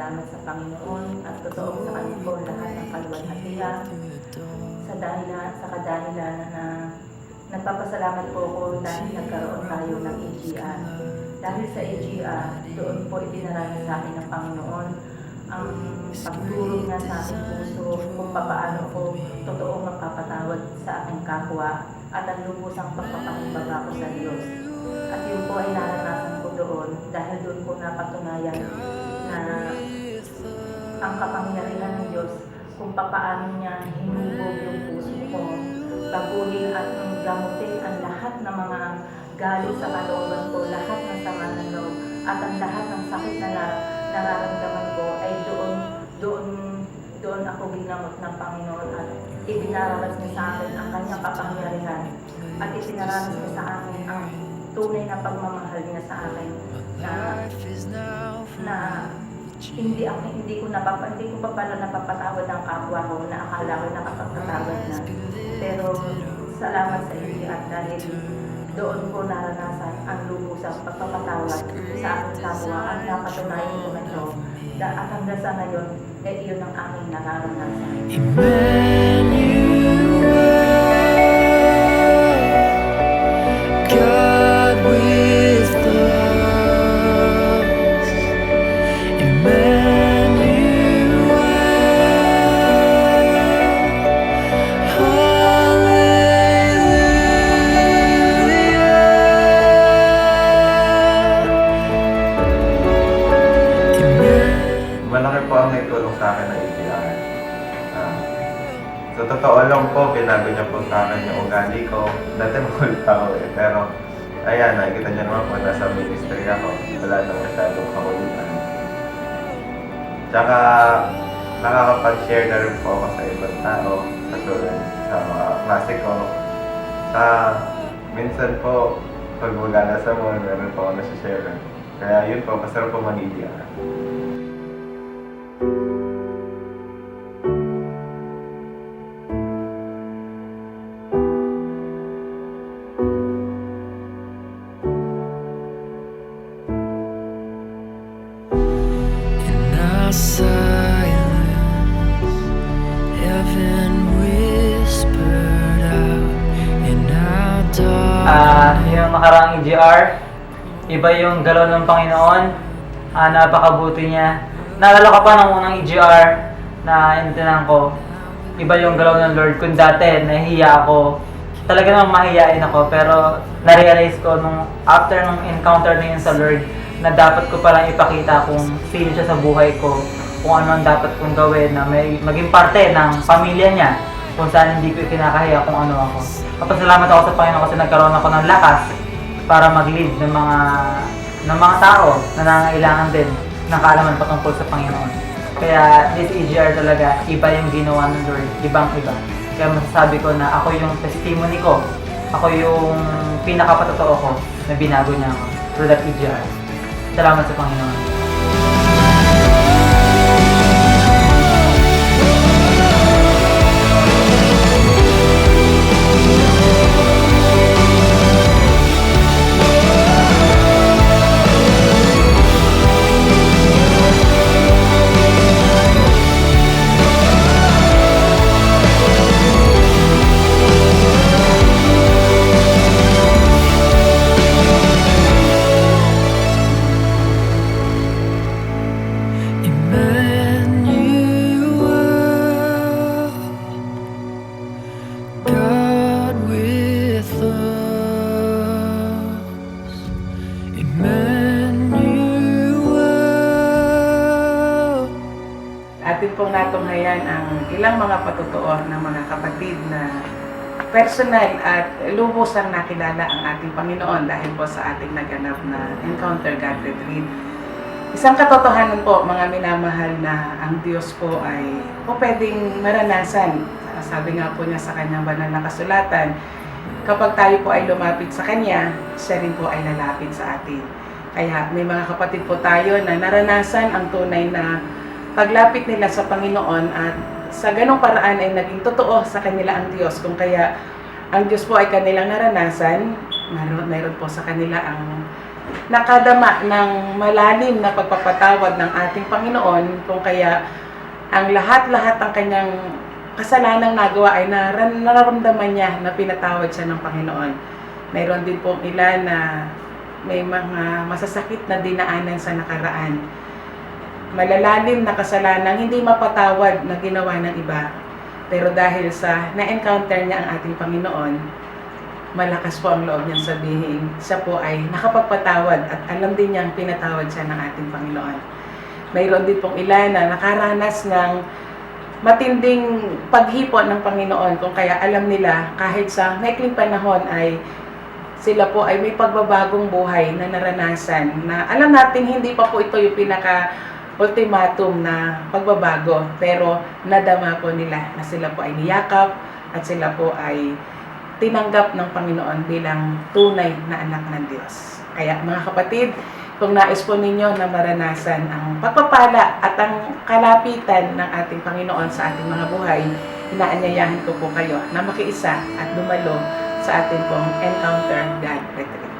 nagpapasalamat sa Panginoon at totoo sa kanya po lahat ng kaluwalhatian sa kadahilan na nagpapasalamat po ako dahil nagkaroon tayo ng AGR. Dahil sa AGR, doon po idinaranas sa akin ng Panginoon ang pagtulong niya sa aking puso kung paano ko totoo magpapatawad sa aking kapwa at ang lubusang pagpapakumbaba ko sa Diyos. At yun po ay naranasan ko doon dahil doon ko napatunayan na ang kapangyarihan ng Diyos kung paano niya hinubog yung puso ko, baguhin at gamutin ang lahat ng mga galit sa kalooban ko, lahat ng sama ng loob, at ang lahat ng sakit na nararamdaman ko ay doon ako ginamot ng Panginoon at ibinaranas niya sa akin ang kanyang kapangyarihan at itinaranas niya sa akin ang tunay na pagmamahal niya sa akin na hindi ko pa pala napapatawad ang kapwa ko na akala ko nakapagpatawad na. Pero salamat sa iyo at dahil doon ko naranasan ang lubusang pagpapatawad sa aking kapwa at napatunayan ko na ito. At hanggang sa ngayon, iyon ang aking nararanasan. Malaki po ang naitulong sa akin ng AGR. Sa totoo lang po, binago niya po sa akin yung ugali ko. Dati makulit ako eh. Pero, ayan, nakikita niyo naman po, nasa ministry ako. Wala nang masyadong kakulitan. Tsaka, nakakapag-share na rin po ako sa ibang tao. Katulad sa mga klase ko. Minsan po, pag magana sa mall, meron po ako nasi-share. Kaya yun po, masarap po mag-AGR. Yung nakaraang EGR, iba yung galaw ng Panginoon, napakabuti niya. Naalala ko pa ng unang EGR na intinan ko, iba yung galaw ng Lord. Kung dati nahihiya ako, talaga namang mahihiyain ako, pero na-realize ko after nung encounter na yun sa Lord, na dapat ko palang ipakita kung sino siya sa buhay ko, kung ano ang dapat kong gawin, na maging parte ng pamilya niya, kung saan hindi ko kinakahiya kung ano ako. Kapasalamat ako sa Panginoon kasi nagkaroon ako ng lakas para mag-lead ng mga tao na nangangailangan din ng kaalaman patungkol sa Panginoon. Kaya this EGR talaga, iba yung ginawa ng Lord, ibang-iba. Kaya masasabi ko na ako yung testimony ko, ako yung pinakapatotoo ko na binago niya ako through that EGR. Salamat sa Panginoon. Atin pong natunghayan ang ilang mga patotoo ng mga kapatid na personal at lubusang nakilala ang ating Panginoon dahil po sa ating naganap na Encounter God Retreat. Isang katotohanan po, mga minamahal, na ang Diyos po ay pwedeng maranasan. Sabi nga po niya sa kanyang banal na kasulatan, kapag tayo po ay lumapit sa Kanya, siya rin po ay lalapit sa atin. Kaya may mga kapatid po tayo na naranasan ang tunay na paglapit nila sa Panginoon at sa ganong paraan ay naging totoo sa kanila ang Diyos. Kung kaya ang Diyos po ay kanilang naranasan, mayroon po sa kanila ang nakadama ng malalim na pagpapatawad ng ating Panginoon, kung kaya ang lahat-lahat ng kanyang kasalanang nagawa ay nararamdaman niya na pinatawad siya ng Panginoon. Mayroon din pong ilan na may mga masasakit na dinaanan sa nakaraan. Malalalim na kasalanang hindi mapatawad na ginawa ng iba. Pero dahil sa na-encounter niya ang ating Panginoon, malakas po ang loob niyang sabihin, siya po ay nakapagpatawad at alam din niyang pinatawad siya ng ating Panginoon. Mayroon din pong ilan na nakaranas ng matinding paghipo ng Panginoon, kung kaya alam nila kahit sa maikling panahon ay sila po ay may pagbabagong buhay na naranasan, na alam natin hindi pa po ito yung pinaka-ultimatum na pagbabago, pero nadama po nila na sila po ay niyakap at sila po ay tinanggap ng Panginoon bilang tunay na anak ng Diyos. Kaya mga kapatid, kung nais po ninyo na maranasan ang pagpapala at ang kalapitan ng ating Panginoon sa ating mga buhay, inaanyayahan ko po kayo na makiisa at dumalo sa ating pong Encounter God Retreat.